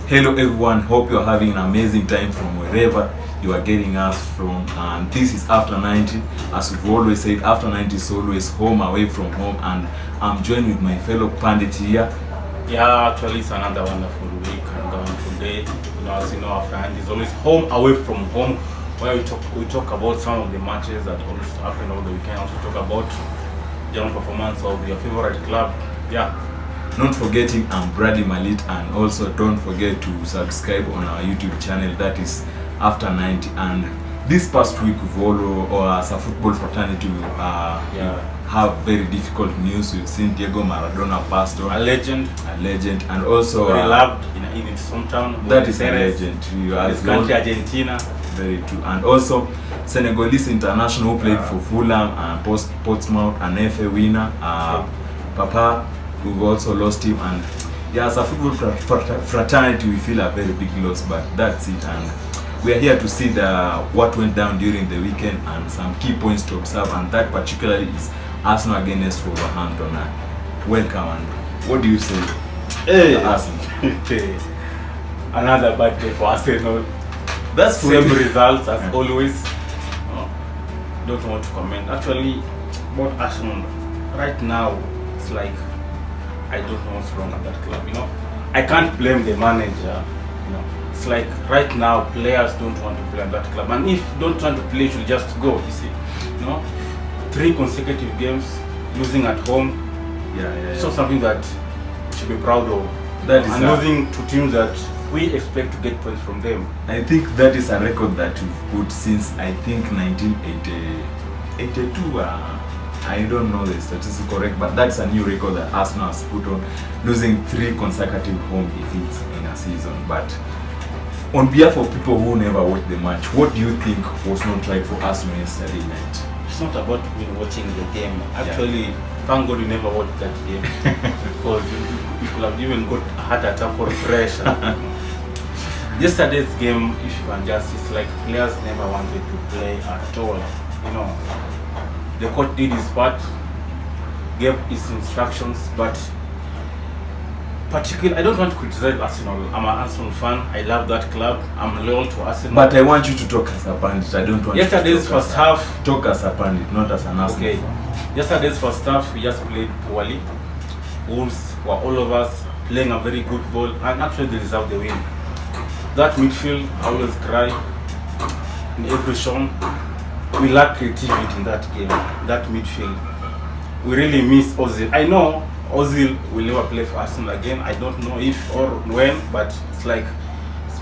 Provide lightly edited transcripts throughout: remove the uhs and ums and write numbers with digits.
Hello everyone, hope you're having an amazing time from wherever you are getting us from. And this is After 90. As we've always said, After 90 is always home away from home, and I'm joined with my fellow pundit here. Yeah, actually it's another wonderful week, and today, as you know, After 90 is always home away from home, where we talk about some of the matches that always happen over the weekend. Also talk about general performance of your favorite club. Yeah. Not forgetting I'm Apot and Malit, and also don't forget to subscribe on our YouTube channel, that is After 90. And this past week we've all, as a football fraternity, have very difficult news. We've seen Diego Maradona passed on, a legend, and also very loved in his hometown. That is a legend. His country, Argentina. Very true. And also Senegalese international who played for Fulham and Portsmouth, an FA winner, Papa. We've also lost him, and as a football fraternity we feel a very big loss, but that's it. And we are here to see what went down during the weekend and some key points to observe, and that particularly is Arsenal against Wolverhampton. Welcome, and what do you say? Hey, Arsenal. Another bad day for Arsenal. That's same results as always. Don't want to comment actually about Arsenal right now. It's like I don't know what's wrong at that club, I can't blame the manager, It's like right now players don't want to play at that club, and if don't want to play, you should just go, you see. 3 consecutive games losing at home. It's not something that you should be proud of. That is, and losing to teams that we expect to get points from them. I think that is a record that we've put since, I think, 1982. I don't know the statistics correct, but that's a new record that Arsenal has put on, losing 3 consecutive home defeats in a season. But on behalf of people who never watched the match, what do you think was not right for Arsenal yesterday night? It's not about watching the game. Actually, thank God you never watched that game because you could have even got a heart attack or pressure. Yesterday's game, if you can just, it's like players never wanted to play at all. The coach did his part, gave his instructions, but particularly, I don't want to criticize Arsenal. I'm an Arsenal fan. I love that club. I'm loyal to Arsenal. But I want you to talk as a pundit. I don't want yesterday's you to first half. Talk as a pundit, not as an Arsenal fan. Yesterday's first half, we just played poorly. Wolves were all of us playing a very good ball, and actually they deserved the win. That midfield, I always cry in every show. We lack creativity in that game, that midfield. We really miss Ozil. I know Ozil will never play for Arsenal again. I don't know if or when, but it's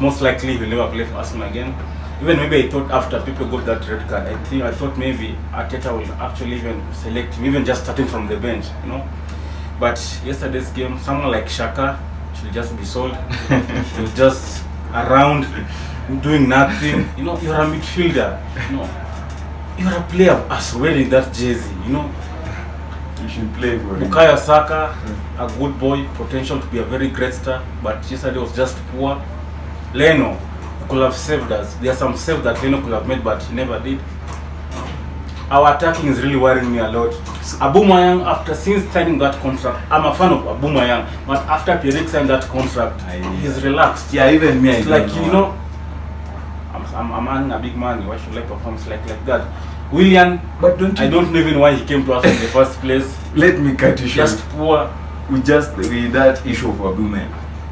most likely he'll never play for Arsenal again. Even maybe I thought after people got that red card, I thought maybe Arteta will actually even select him, even just starting from the bench, But yesterday's game, someone like Xhaka should just be sold. He was just around doing nothing. You're a midfielder. You're a player as wearing that jersey, You should play for him. Bukayo Saka, a good boy, potential to be a very great star, but yesterday was just poor. Leno could have saved us. There are some saves that Leno could have made, but he never did. Our attacking is really worrying me a lot. Aubameyang, since signing that contract, I'm a fan of Aubameyang, but after Pierre signed that contract, he's relaxed. Yeah, even me. It's like, I'm earning a big money. Why should I perform like that? Willian, but I don't know even why he came to us in the first place. Let me cut you short. Just poor. With that issue of Aubameyang.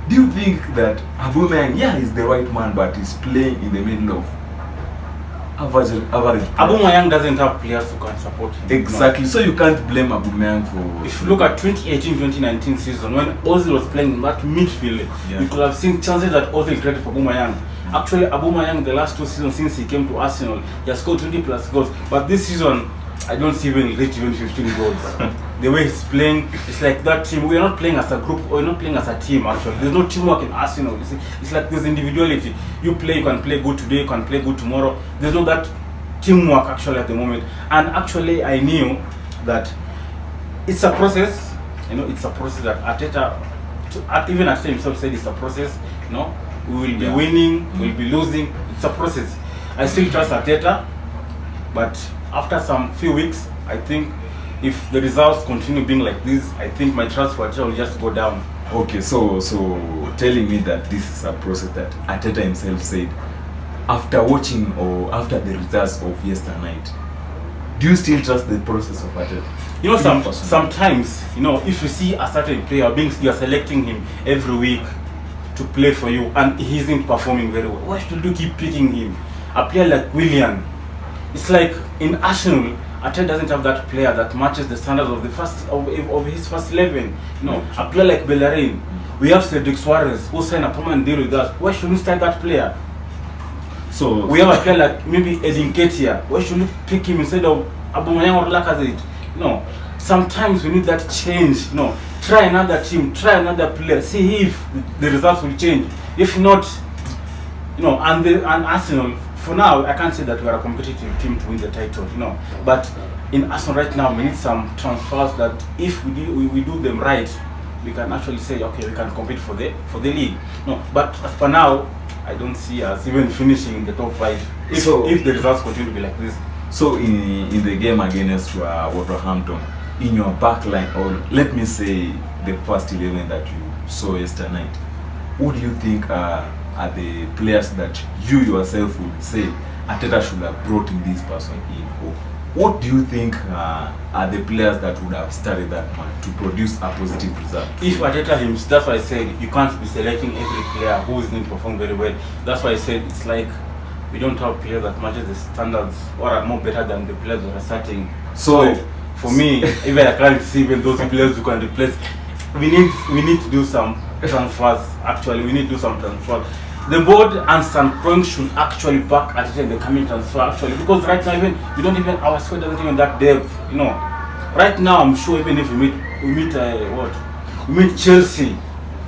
Do you think that Aubameyang, he's the right man, but he's playing in the middle of average? Aubameyang doesn't have players who can support him. Exactly. So you can't blame Aubameyang for. If you look at 2018-2019 season, when Ozil was playing in that midfield, you could have seen chances that Ozil created for Aubameyang. Actually, Aubameyang, the last 2 seasons since he came to Arsenal, he has scored 20 plus goals. But this season, I don't see even reach even 15 goals. The way he's playing, it's like that team. We're not playing as a group, we're not playing as a team actually. There's no teamwork in Arsenal. You see, it's like there's individuality. You can play good today, you can play good tomorrow. There's no that teamwork actually at the moment. And actually, I knew that it's a process. It's a process that Arteta, even Arteta himself said it's a process. We will be winning, we'll be losing. It's a process. I still trust Arteta, but after some few weeks, I think if the results continue being like this, I think my trust for Arteta will just go down. Okay, so telling me that this is a process that Arteta himself said after watching or after the results of yesterday night, do you still trust the process of Arteta? You know, sometimes, you know, if you see a certain player you're selecting him every week to play for you and he isn't performing very well, why should you keep picking him? A player like Willian, it's like in Arsenal, Arteta doesn't have that player that matches the standards of his first 11. You know, a player like Bellerin, we have Cedric Suarez who signed a permanent deal with us. Why should we start that player? So we have a player like maybe Edin Ketia. Why should we pick him instead of Aubameyang or Lacazette? No, sometimes we need that change. No, try another team, try another player, see if the results will change. If not, you know, and Arsenal, for now, I can't say that we are a competitive team to win the title, you know. But in Arsenal right now, we need some transfers that if we do them right, we can actually say, okay, we can compete for the league. No, but as for now, I don't see us even finishing in the top 5 if the results continue to be like this. So in the game against Wolverhampton, in your back line, or let me say the first 11 that you saw yesterday night, who do you think are the players that you yourself would say Arteta should have brought in this person in? Or what do you think are the players that would have started that match to produce a positive result? If Arteta himself, that's why I said you can't be selecting every player who is not performing very well. That's why I said it's like we don't have players that matches the standards or are more better than the players that are starting. So for me, even I can't see even those players who can replace. We need to do some transfers. Actually, we need to do some transfers. The board and Stan Kroenke should actually back Arteta in the coming transfer. Actually, because right now even our squad doesn't even that depth. You know, right now I'm sure even if we meet Chelsea,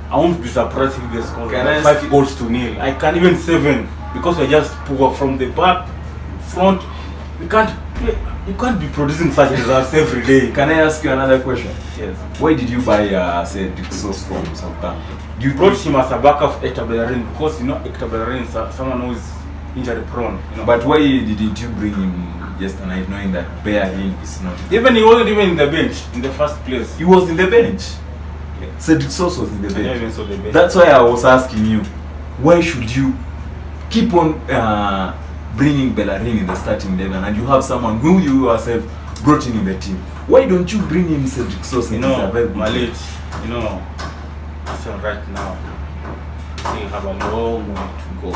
I won't be surprised if they score 5 goals to nil. I can't even 7 because we're just poor from the back, front. We can't play. You can't be producing such results every day. Can I ask you another question? Yes. Why did you buy Cedric Source from Southampton? You brought him as a backup Hector Bellerin because you know Hector Bellerin is someone who is injury prone. You know. But why didn't you bring him yesterday night knowing that Bellerin is not? Even he wasn't even in the bench in the first place. He was in the bench. Yeah. Cedric Source was in the bench. I even saw the bench. That's why I was asking you, why should you keep on bringing Bellerin in the starting 11 and you have someone who you yourself brought in the team? Why don't you bring him Cedric Source? You know, Malit, you know, Arsenal right now still have a long way to go.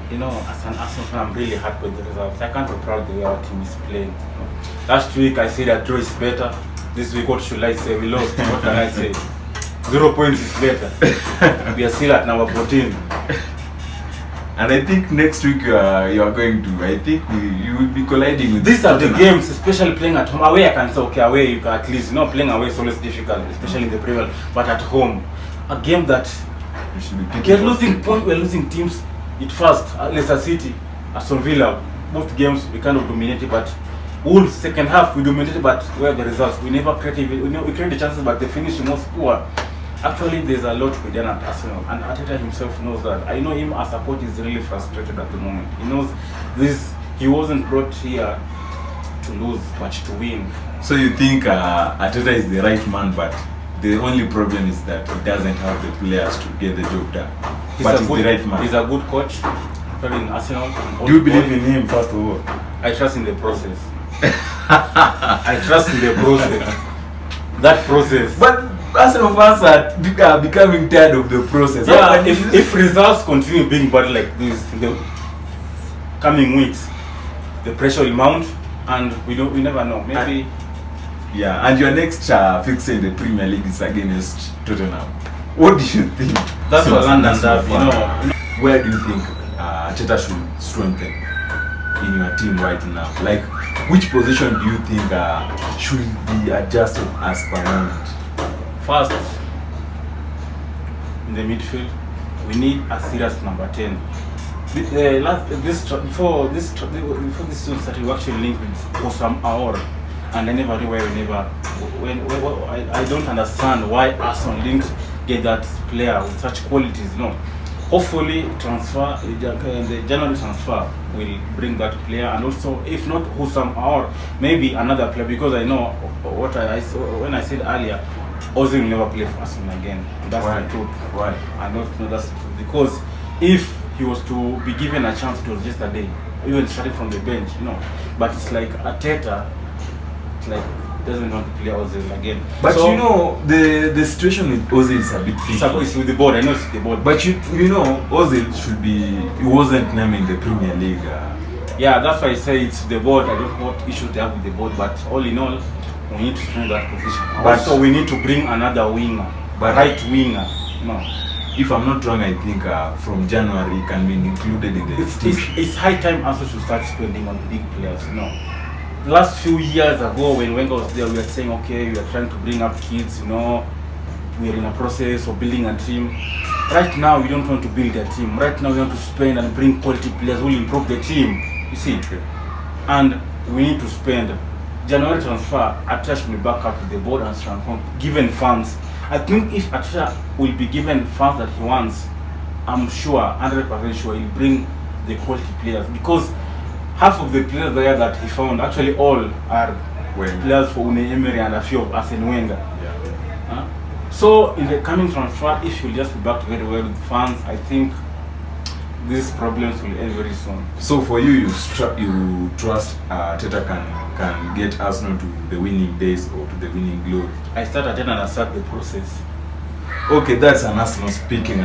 You know, as an Arsenal fan, I'm really happy with the results. I can't be proud the way our team is playing. You know. Last week I said that draw is better. This week what should I say? We lost. What can I say? 0 points is better. We are still at number 14. And I think next week you are going to. I think you will be colliding with. These are the games, especially playing at home. Away I can say okay, away you can at least. You know, playing away is always difficult, especially in the Premier. But at home, a game that you should be we're losing points. We're losing teams. At first, Leicester City, Aston Villa, both games we kind of dominated. But Wolves second half we dominated, but where are the results? We never created. We created chances, but the finish was poor. Actually, there's a lot to be done at Arsenal, and Arteta himself knows that. I know him as a coach is really frustrated at the moment. He knows this. He wasn't brought here to lose, but to win. So you think Arteta is the right man, but the only problem is that he doesn't have the players to get the job done. But he's the right man. He's a good coach. In Arsenal. Do you believe in him first of all? I trust in the process. I trust in the process. That process. But Arsenal fans are becoming tired of the process. Yeah, if results continue being bad like this in the coming weeks, the pressure will mount, and we never know. Maybe. And your next fixture in the Premier League is against Tottenham. What do you think? That's what London does. You know. Where do you think Arteta should strengthen in your team right now? Like, which position do you think should be adjusted as per moment? First, in the midfield, we need a serious number 10. Before this season started, we actually linked with some hour, and I never knew I don't understand why Arsenal didn't get that player with such qualities. No, hopefully the January transfer will bring that player, and also if not Husam or maybe another player, because I know what I saw when I said earlier. Ozil will never play for Arsenal again. And that's Why? the truth. Why? I don't know that's the truth. Because if he was to be given a chance, it was just a day, even starting from the bench, you know. But it's like Arteta, it's like doesn't want to play Ozil again. But so, you know, the situation with Ozil is a bit tricky. it's with the board. I know it's with the board. But you know, Ozil should be. He wasn't named in the Premier League. Yeah, that's why I say it's the board. I don't know what issues they have with the board, but all in all, we need to strengthen that position. But also, we need to bring another winger, but right winger. No, if I'm not wrong, I think from January he can be included in the team. it's high time also to start spending on big players. You know, last few years ago when Wenger was there, we were saying, okay, we are trying to bring up kids. You know, we are in a process of building a team. Right now, we don't want to build a team. Right now, we want to spend and bring quality players who will improve the team. You see, and we need to spend. January transfer, Arteta should be back up with the board and transfer, given funds. I think if Arteta will be given funds that he wants, I'm sure, 100% sure, he'll bring the quality players, because half of the players there that he found, actually all are players for Unai Emery and a few of Arsene Wenger. Yeah. So in the coming transfer, if you'll just be back to very well with fans, I think these problems will end very soon. So for you, you trust Arteta can get Arsenal to the winning days or to the winning glory? I started and I start the process. Okay, that's an Arsenal speaking.